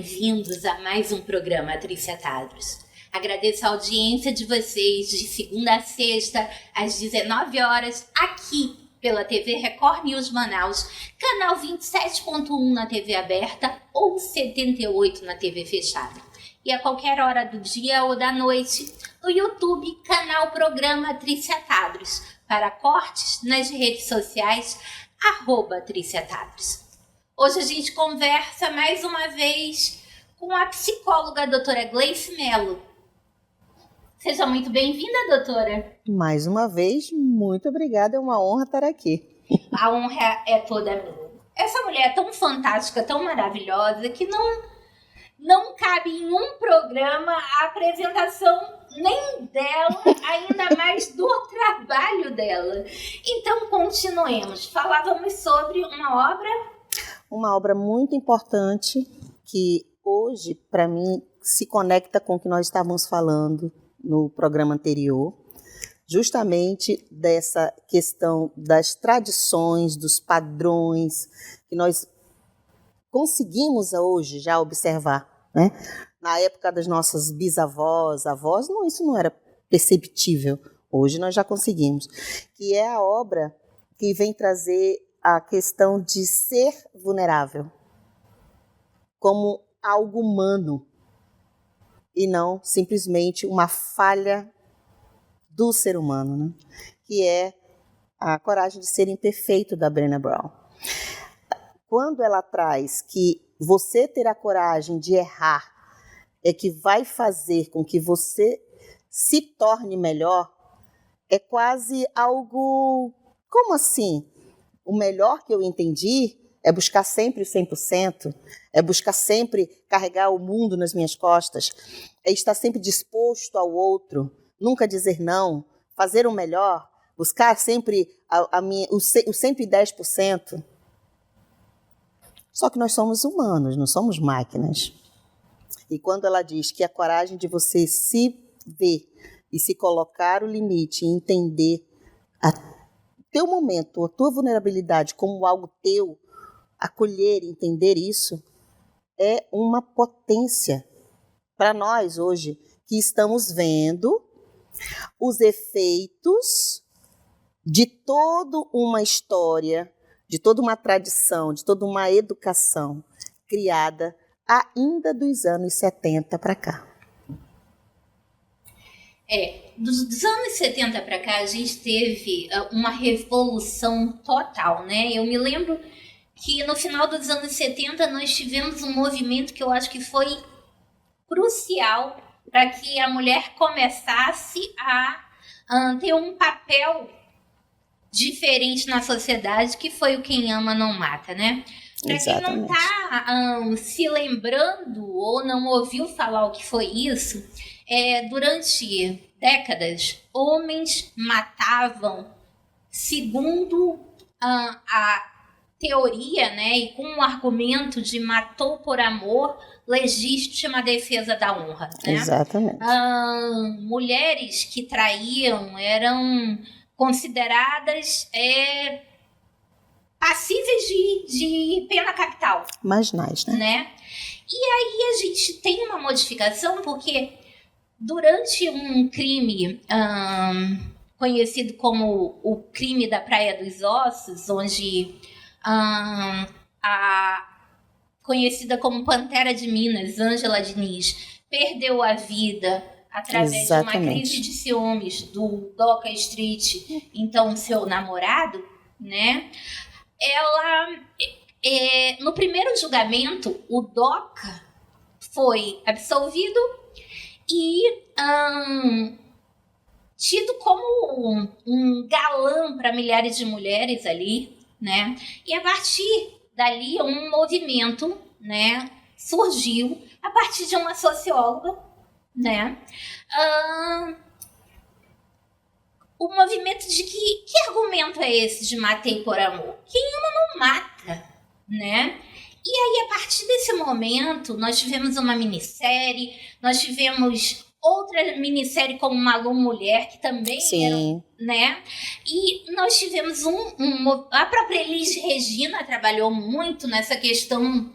bem-vindos a mais um programa Tricetados. Agradeço a audiência de vocês de segunda a sexta, às 19 horas, aqui pela TV Record News Manaus, canal 27.1 na TV aberta ou 78 na TV fechada. E a qualquer hora do dia ou da noite, no YouTube, canal Programa Tricetados, para cortes nas redes sociais, @Tricetados. Hoje a gente conversa mais uma vez com a psicóloga doutora Gleice Mello. Seja muito bem-vinda, doutora. Mais uma vez, muito obrigada, é uma honra estar aqui. A honra é toda minha. Essa mulher é tão fantástica, tão maravilhosa, que não cabe em um programa a apresentação nem dela, ainda mais do trabalho dela. Então, continuemos. Falávamos sobre uma obra... Uma obra muito importante que hoje, para mim, se conecta com o que nós estávamos falando no programa anterior, justamente dessa questão das tradições, dos padrões que nós conseguimos hoje já observar, né? Na época das nossas bisavós, avós, isso não era perceptível. Hoje nós já conseguimos. Que é a obra que vem trazer a questão de ser vulnerável como algo humano e não simplesmente uma falha do ser humano, né? Que é a coragem de ser imperfeito da Brené Brown. Quando ela traz que você ter a coragem de errar é que vai fazer com que você se torne melhor, é quase algo... Como assim? O melhor que eu entendi é buscar sempre o 100%, é buscar sempre carregar o mundo nas minhas costas, é estar sempre disposto ao outro, nunca dizer não, fazer o melhor, buscar sempre o 110%. Só que nós somos humanos, não somos máquinas. E quando ela diz que a coragem de você se ver e se colocar o limite e entender teu momento, a tua vulnerabilidade como algo teu, acolher e entender isso, é uma potência para nós hoje, que estamos vendo os efeitos de toda uma história, de toda uma tradição, de toda uma educação criada ainda dos anos 70 para cá. Dos anos 70 para cá, a gente teve uma revolução total, né? Eu me lembro que no final dos anos 70 nós tivemos um movimento que eu acho que foi crucial para que a mulher começasse a ter um papel diferente na sociedade, que foi o Quem Ama Não Mata, né? Para quem não está se lembrando ou não ouviu falar o que foi isso, durante décadas, homens matavam, segundo a teoria, né, e com o argumento de matou por amor, legítima defesa da honra. Né? Exatamente. Mulheres que traíam eram consideradas passíveis de pena capital. Marginais, né? E aí a gente tem uma modificação, porque durante um crime conhecido como o crime da Praia dos Ossos, onde a conhecida como Pantera de Minas, Ângela Diniz, perdeu a vida através de uma crise de ciúmes do Doca Street, então seu namorado, né? Ela, no primeiro julgamento, o Doca foi absolvido e tido como um galã para milhares de mulheres ali, né? E a partir dali um movimento, né, surgiu a partir de uma socióloga, né? O movimento de que argumento é esse de matei por amor? Quem ama não mata, né? E aí, a partir desse momento, nós tivemos uma minissérie, nós tivemos outra minissérie como Malu Mulher, que também eram, né? E nós tivemos a própria Elis Regina trabalhou muito nessa questão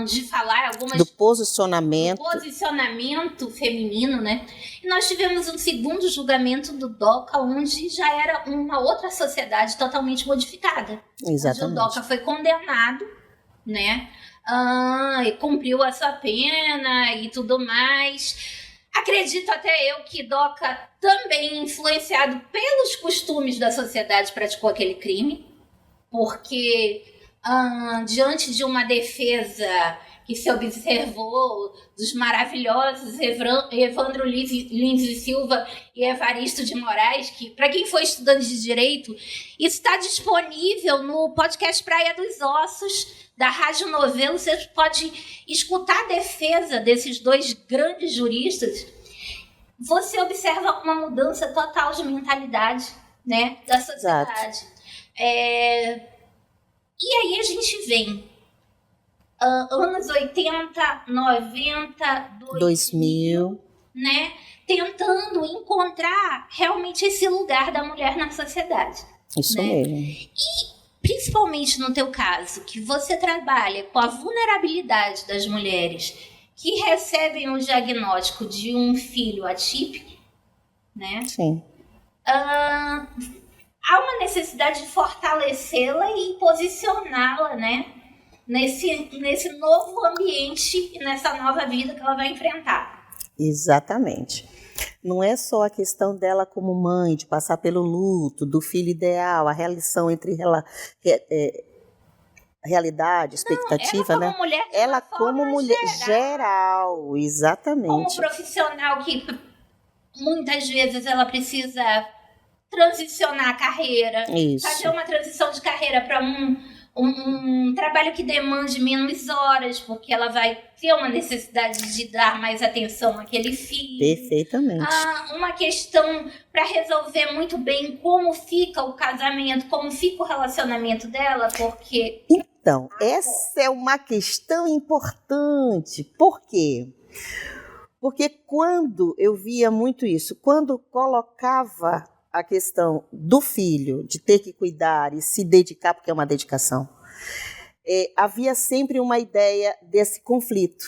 de falar algumas... Do posicionamento. Do posicionamento feminino, né? E nós tivemos um segundo julgamento do DOCA, onde já era uma outra sociedade totalmente modificada. Exatamente. Onde o DOCA foi condenado, né? E cumpriu a sua pena e tudo mais. Acredito até eu que DOCA, também influenciado pelos costumes da sociedade, praticou aquele crime, porque diante de uma defesa que se observou dos maravilhosos Evandro Lins e Silva e Evaristo de Moraes, que, para quem for estudante de Direito, isso está disponível no podcast Praia dos Ossos, da Rádio Novelo. Você pode escutar a defesa desses dois grandes juristas. Você observa uma mudança total de mentalidade, né, da sociedade. E aí a gente vem anos 80, 90, 2000, né, tentando encontrar realmente esse lugar da mulher na sociedade. Isso, né? Mesmo. E principalmente no teu caso, que você trabalha com a vulnerabilidade das mulheres que recebem o diagnóstico de um filho atípico, né? Sim. Há uma necessidade de fortalecê-la e posicioná-la, né, nesse novo ambiente e nessa nova vida que ela vai enfrentar. Exatamente. Não é só a questão dela como mãe, de passar pelo luto, do filho ideal, a relação entre realidade, expectativa, ela como né? Mulher, ela como mulher geral, exatamente. Como profissional que muitas vezes ela precisa transicionar a carreira, Isso. fazer uma transição de carreira para um trabalho que demande menos horas, porque ela vai ter uma necessidade de dar mais atenção àquele filho. Perfeitamente. Uma questão para resolver muito bem como fica o casamento, como fica o relacionamento dela, porque... Então, essa é uma questão importante. Por quê? Porque quando eu via muito isso, quando colocava a questão do filho, de ter que cuidar e se dedicar, porque é uma dedicação, havia sempre uma ideia desse conflito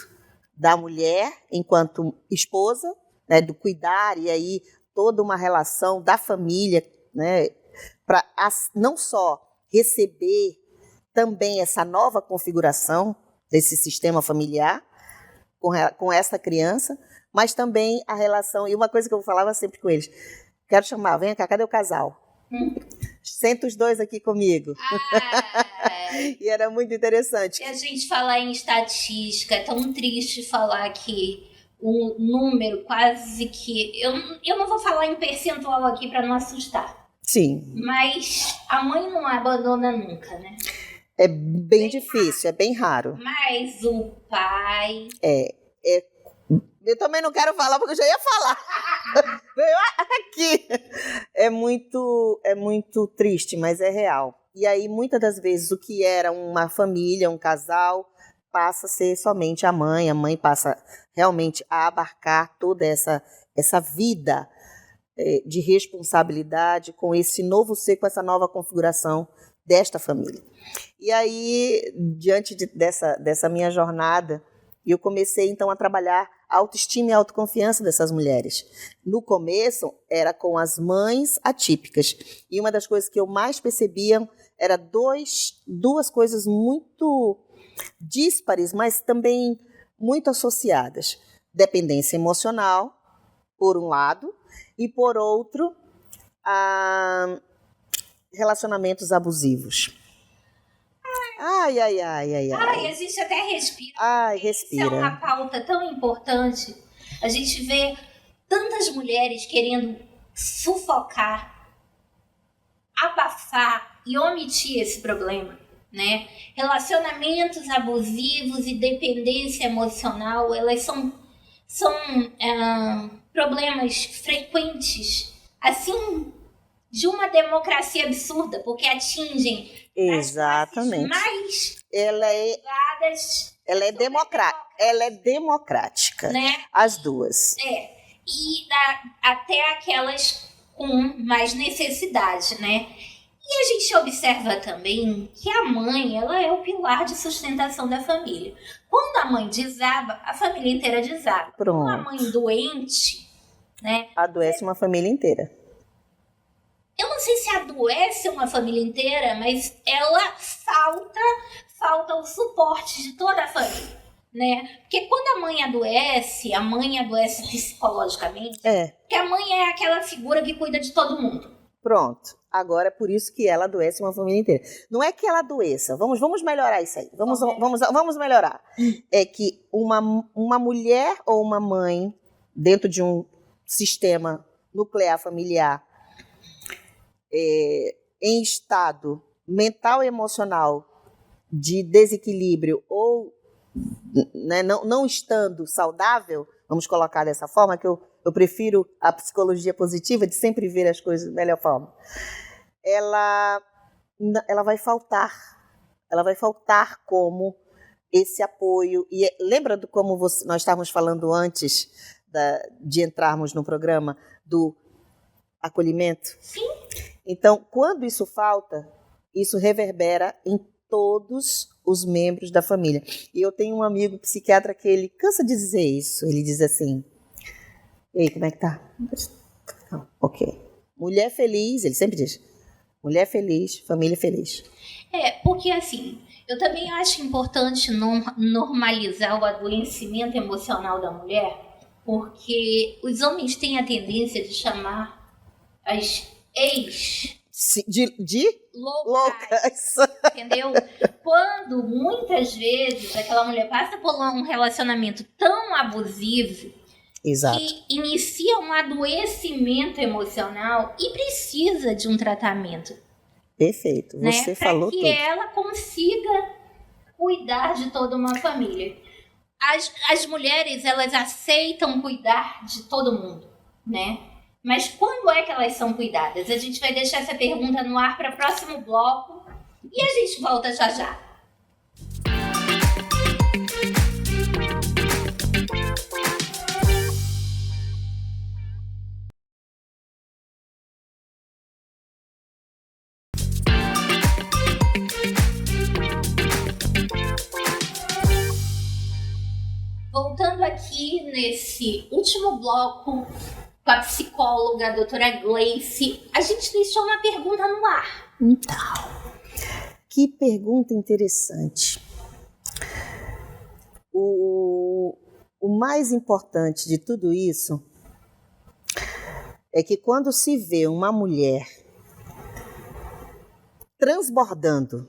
da mulher enquanto esposa, né, do cuidar, e aí toda uma relação da família, né, para não só receber também essa nova configuração desse sistema familiar com essa criança, mas também a relação, e uma coisa que eu falava sempre com eles, quero chamar, vem cá, cadê o casal? Senta os dois aqui comigo. E era muito interessante. E a gente falar em estatística, é tão triste falar que o número quase que... Eu não vou falar em percentual aqui para não assustar. Sim. Mas a mãe não abandona nunca, né? É bem difícil, é bem raro. Mas o pai... Eu também não quero falar, porque eu já ia falar. Veio aqui. É muito triste, mas é real. E aí, muitas das vezes, o que era uma família, um casal, passa a ser somente a mãe. A mãe passa realmente a abarcar toda essa vida de responsabilidade com esse novo ser, com essa nova configuração desta família. E aí, diante dessa minha jornada, eu comecei, então, a trabalhar a autoestima e a autoconfiança dessas mulheres. No começo, era com as mães atípicas. E uma das coisas que eu mais percebia era duas coisas muito díspares, mas também muito associadas. Dependência emocional, por um lado, e, por outro, relacionamentos abusivos. Ai, a gente até respira. Ai, respira. Isso é uma pauta tão importante. A gente vê tantas mulheres querendo sufocar, abafar e omitir esse problema, né? Relacionamentos abusivos e dependência emocional, elas são problemas frequentes, assim, de uma democracia absurda, porque atingem exatamente. Mais ela é democrática, né? As duas. E até aquelas com mais necessidade, né? E a gente observa também que a mãe, ela é o pilar de sustentação da família. Quando a mãe desaba, a família inteira desaba. Pronto. Uma mãe doente, né? Adoece uma família inteira. Eu não sei se adoece uma família inteira, mas ela falta o suporte de toda a família, né? Porque quando a mãe adoece psicologicamente, porque a mãe é aquela figura que cuida de todo mundo. Pronto. Agora é por isso que ela adoece uma família inteira. Não é que ela adoeça. Vamos melhorar isso aí. Vamos melhorar. É que uma mulher ou uma mãe dentro de um sistema nuclear familiar em estado mental e emocional de desequilíbrio ou, né, não estando saudável, vamos colocar dessa forma, que eu prefiro a psicologia positiva de sempre ver as coisas da melhor forma. Ela vai faltar. Ela vai faltar como esse apoio. E lembra do como nós estávamos falando antes de entrarmos no programa do acolhimento? Sim. Então, quando isso falta, isso reverbera em todos os membros da família. E eu tenho um amigo psiquiatra que ele cansa de dizer isso. Ele diz assim: e aí, como é que tá? Não, ok. Mulher feliz, ele sempre diz, mulher feliz, família feliz. Porque assim, eu também acho importante não normalizar o adoecimento emocional da mulher, porque os homens têm a tendência de chamar as de loucas. Entendeu? Quando muitas vezes aquela mulher passa por um relacionamento tão abusivo, exato, que inicia um adoecimento emocional e precisa de um tratamento. Perfeito, você falou tudo. Para que ela consiga cuidar de toda uma família. As mulheres, elas aceitam cuidar de todo mundo, né? Mas quando é que elas são cuidadas? A gente vai deixar essa pergunta no ar para o próximo bloco e a gente volta já já. Voltando aqui nesse último bloco com a psicóloga, a doutora Gleice, a gente deixou uma pergunta no ar. Então, que pergunta interessante. O mais importante de tudo isso é que quando se vê uma mulher transbordando,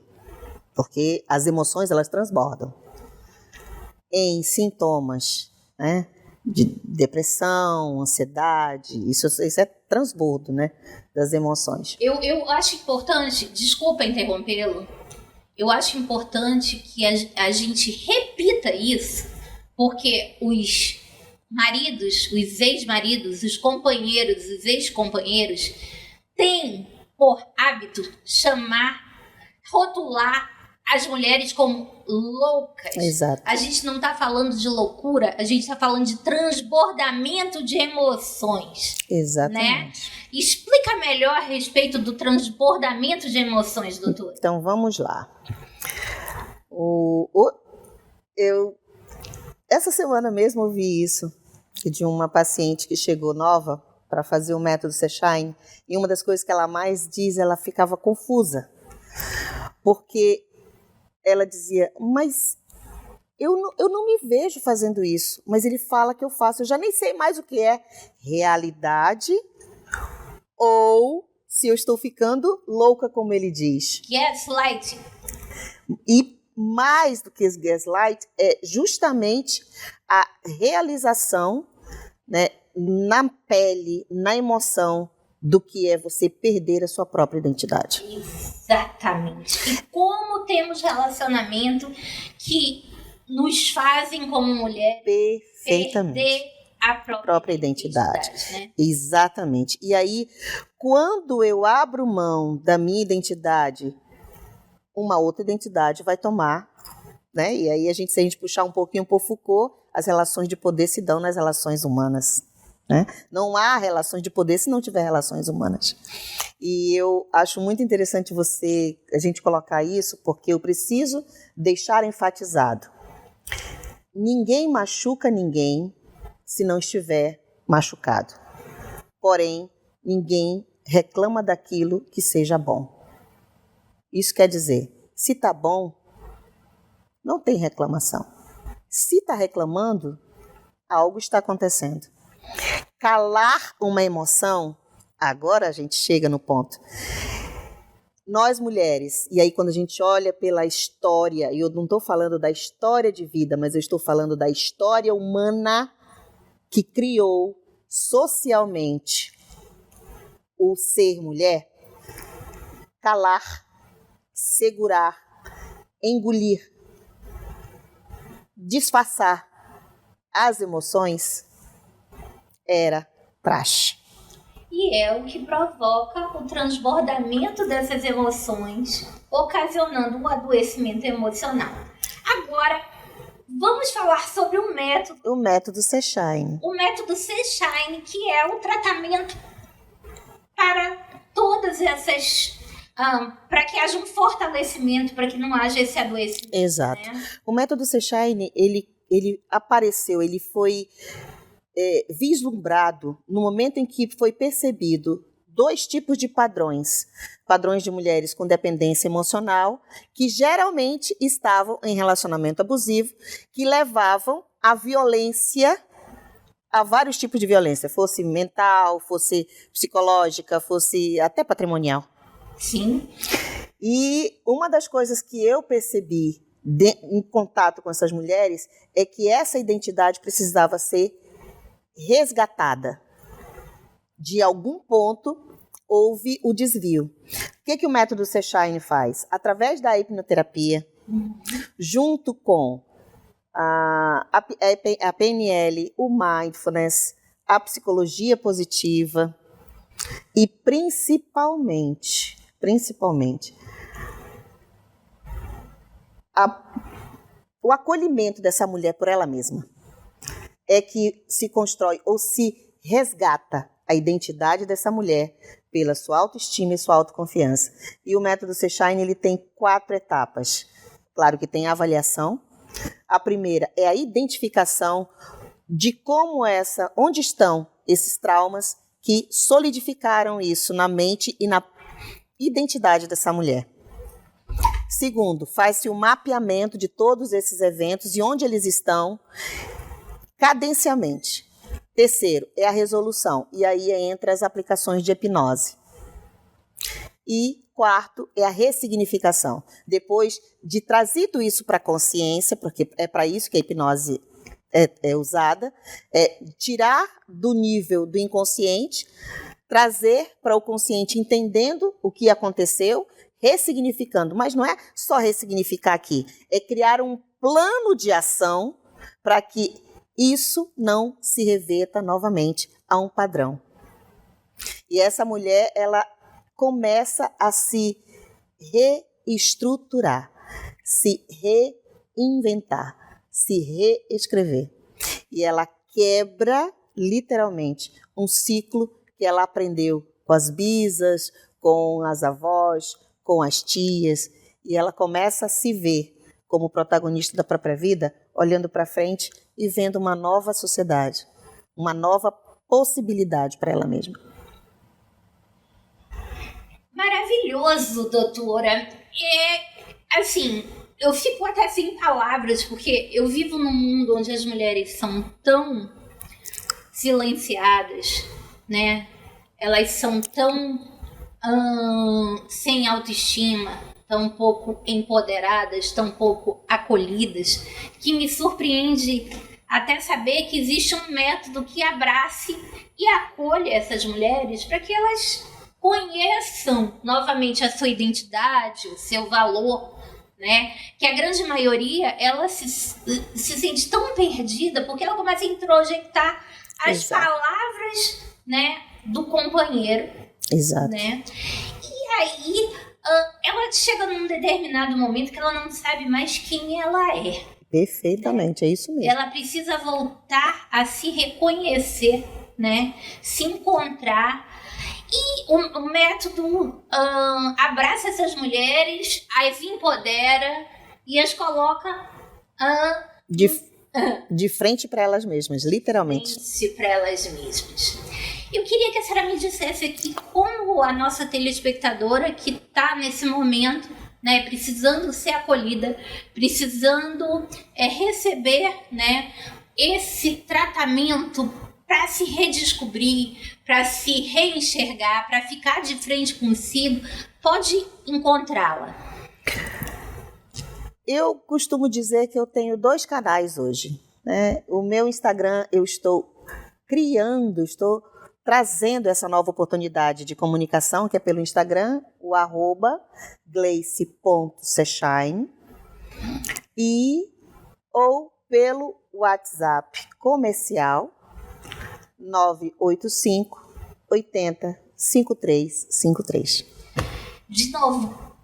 porque as emoções elas transbordam, em sintomas, né, de depressão, ansiedade, isso é transbordo, né, das emoções. Eu acho importante, desculpa interrompê-lo, eu acho importante que a gente repita isso, porque os maridos, os ex-maridos, os companheiros, os ex-companheiros têm por hábito rotular as mulheres como loucas. Exato. A gente não está falando de loucura, a gente está falando de transbordamento de emoções. Exatamente. Né? Explica melhor a respeito do transbordamento de emoções, doutor. Então, vamos lá. Essa semana mesmo eu vi isso, de uma paciente que chegou nova para fazer o método Seshine, e uma das coisas que ela mais diz, ela ficava confusa, porque ela dizia, mas eu não me vejo fazendo isso, mas ele fala que eu faço, eu já nem sei mais o que é realidade ou se eu estou ficando louca, como ele diz. Gaslighting. E mais do que esse gaslight, é justamente a realização, né, na pele, na emoção, do que é você perder a sua própria identidade. Exatamente. E como temos relacionamento que nos fazem, como mulher, perder a própria identidade. Né? Exatamente. E aí, quando eu abro mão da minha identidade, uma outra identidade vai tomar, né? E aí, se a gente puxar um pouquinho por Foucault, as relações de poder se dão nas relações humanas. né? Não há relações de poder se não tiver relações humanas. E eu acho muito interessante a gente colocar isso, porque eu preciso deixar enfatizado. Ninguém machuca ninguém se não estiver machucado. Porém, ninguém reclama daquilo que seja bom. Isso quer dizer, se está bom, não tem reclamação. Se está reclamando, algo está acontecendo. Calar uma emoção, agora a gente chega no ponto. Nós mulheres, e aí quando a gente olha pela história, e eu não estou falando da história de vida, mas eu estou falando da história humana que criou socialmente o ser mulher, calar, segurar, engolir, disfarçar as emoções era praxe. E é o que provoca o transbordamento dessas emoções, ocasionando um adoecimento emocional. Agora, vamos falar sobre o método. O método Sechine. O método Sechine, que é o tratamento para todas essas... para que haja um fortalecimento, para que não haja esse adoecimento. Exato. Né? O método Sechine, ele apareceu, ele foi vislumbrado no momento em que foi percebido 2 tipos de padrões. Padrões de mulheres com dependência emocional, que geralmente estavam em relacionamento abusivo, que levavam à violência, a vários tipos de violência, fosse mental, fosse psicológica, fosse até patrimonial. Sim. E uma das coisas que eu percebi em contato com essas mulheres é que essa identidade precisava ser resgatada. De algum ponto, houve o desvio. O que o método Sechine faz? Através da hipnoterapia, junto com a PNL, o mindfulness, a psicologia positiva e principalmente, o acolhimento dessa mulher por ela mesma é que se constrói ou se resgata a identidade dessa mulher pela sua autoestima e sua autoconfiança. E o método Sechine, ele tem 4 etapas. Claro que tem a avaliação. A primeira é a identificação de onde estão esses traumas que solidificaram isso na mente e na identidade dessa mulher. Segundo, faz-se o mapeamento de todos esses eventos e onde eles estão cadencialmente. Terceiro, é a resolução, e aí entra as aplicações de hipnose. E quarto, é a ressignificação. Depois de trazido isso para a consciência, porque é para isso que a hipnose é usada, tirar do nível do inconsciente, trazer para o consciente entendendo o que aconteceu, ressignificando. Mas não é só ressignificar aqui, é criar um plano de ação para que isso não se reveta novamente a um padrão. E essa mulher, ela começa a se reestruturar, se reinventar, se reescrever. E ela quebra, literalmente, um ciclo que ela aprendeu com as bisas, com as avós, com as tias. E ela começa a se ver como protagonista da própria vida, olhando para frente e vendo uma nova sociedade, uma nova possibilidade para ela mesma. Maravilhoso, doutora. Assim, eu fico até sem palavras, porque eu vivo num mundo onde as mulheres são tão silenciadas, né? Elas são tão sem autoestima, tão pouco empoderadas, tão pouco acolhidas, que me surpreende até saber que existe um método que abrace e acolha essas mulheres para que elas conheçam novamente a sua identidade, o seu valor, né? Que a grande maioria, ela se sente tão perdida porque ela começa a introjetar as palavras, né, do companheiro. Exato. Né? E aí, ela chega num determinado momento que ela não sabe mais quem ela é. Perfeitamente, é isso mesmo. Ela precisa voltar a se reconhecer né? Se encontrar. E o método abraça essas mulheres, as empodera e as coloca de frente para elas mesmas, literalmente. Para elas mesmas. Eu queria que a senhora me dissesse aqui como a nossa telespectadora que está nesse momento, né, precisando ser acolhida, precisando receber, né, esse tratamento para se redescobrir, para se reenxergar, para ficar de frente consigo, pode encontrá-la. Eu costumo dizer que eu tenho 2 canais hoje, né? O meu Instagram eu estou trazendo essa nova oportunidade de comunicação, que é pelo Instagram, o @gleice.seshine, ou pelo WhatsApp comercial 985 80 5353. De novo,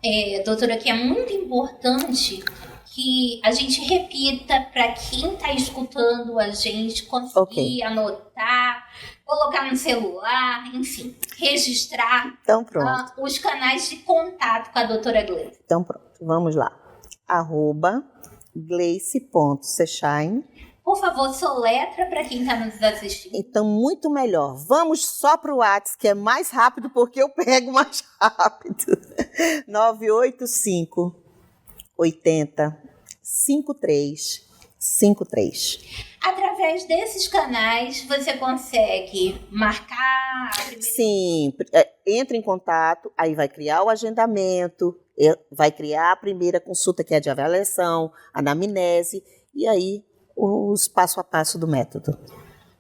doutora, que é muito importante que a gente repita para quem está escutando a gente conseguir anotar, colocar no celular, enfim, registrar então, pronto. Os canais de contato com a doutora Gleice. Então pronto, vamos lá. @gleice.seshine. Por favor, soletra para quem está nos assistindo. Então, muito melhor. Vamos só para o WhatsApp, que é mais rápido, porque eu pego mais rápido. 985 80 5353. Através desses canais, você consegue marcar a primeira... Sim, entra em contato, aí vai criar o agendamento, vai criar a primeira consulta, que é de avaliação, anamnese, e aí os passo a passo do método.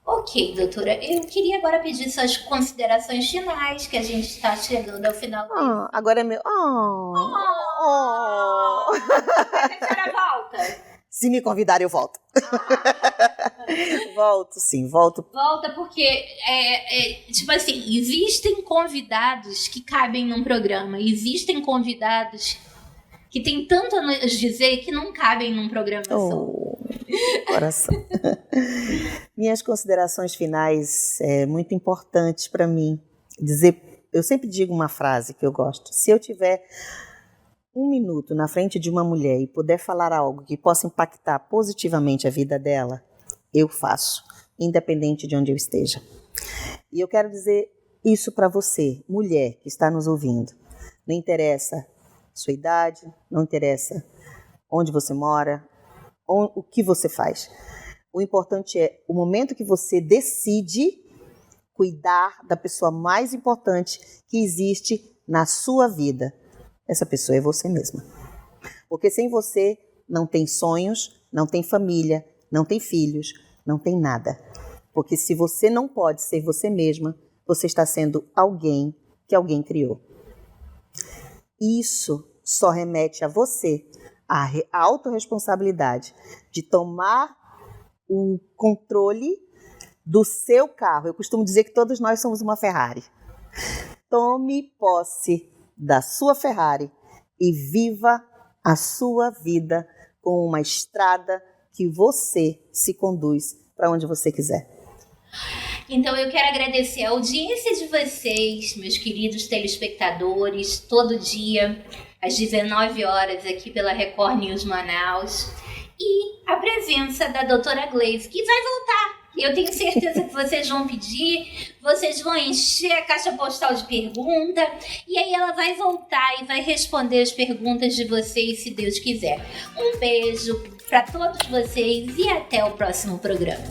Ok, doutora. Eu queria agora pedir suas considerações finais, que a gente está chegando ao final. Agora é meu... Mas a senhora volta? Se me convidar, eu volto. Volto, sim, volto. Volta porque, tipo assim, existem convidados que cabem num programa. Existem convidados que têm tanto a nos dizer que não cabem num programa só. Coração. Minhas considerações finais muito importantes para mim. Eu sempre digo uma frase que eu gosto. Se eu tiver 1 minuto na frente de uma mulher e puder falar algo que possa impactar positivamente a vida dela, eu faço, independente de onde eu esteja. E eu quero dizer isso para você, mulher que está nos ouvindo. Não interessa sua idade, não interessa onde você mora, o que você faz. O importante é o momento que você decide cuidar da pessoa mais importante que existe na sua vida. Essa pessoa é você mesma. Porque sem você não tem sonhos, não tem família, não tem filhos, não tem nada. Porque se você não pode ser você mesma, você está sendo alguém que alguém criou. Isso só remete a você a autorresponsabilidade de tomar o controle do seu carro. Eu costumo dizer que todos nós somos uma Ferrari. Tome posse da sua Ferrari e viva a sua vida com uma estrada que você se conduz para onde você quiser. Então eu quero agradecer a audiência de vocês, meus queridos telespectadores, todo dia às 19 horas aqui pela Record News Manaus, e a presença da doutora Gleice, que vai voltar. Eu tenho certeza que vocês vão pedir, vocês vão encher a caixa postal de pergunta, e aí ela vai voltar e vai responder as perguntas de vocês, se Deus quiser. Um beijo para todos vocês e até o próximo programa.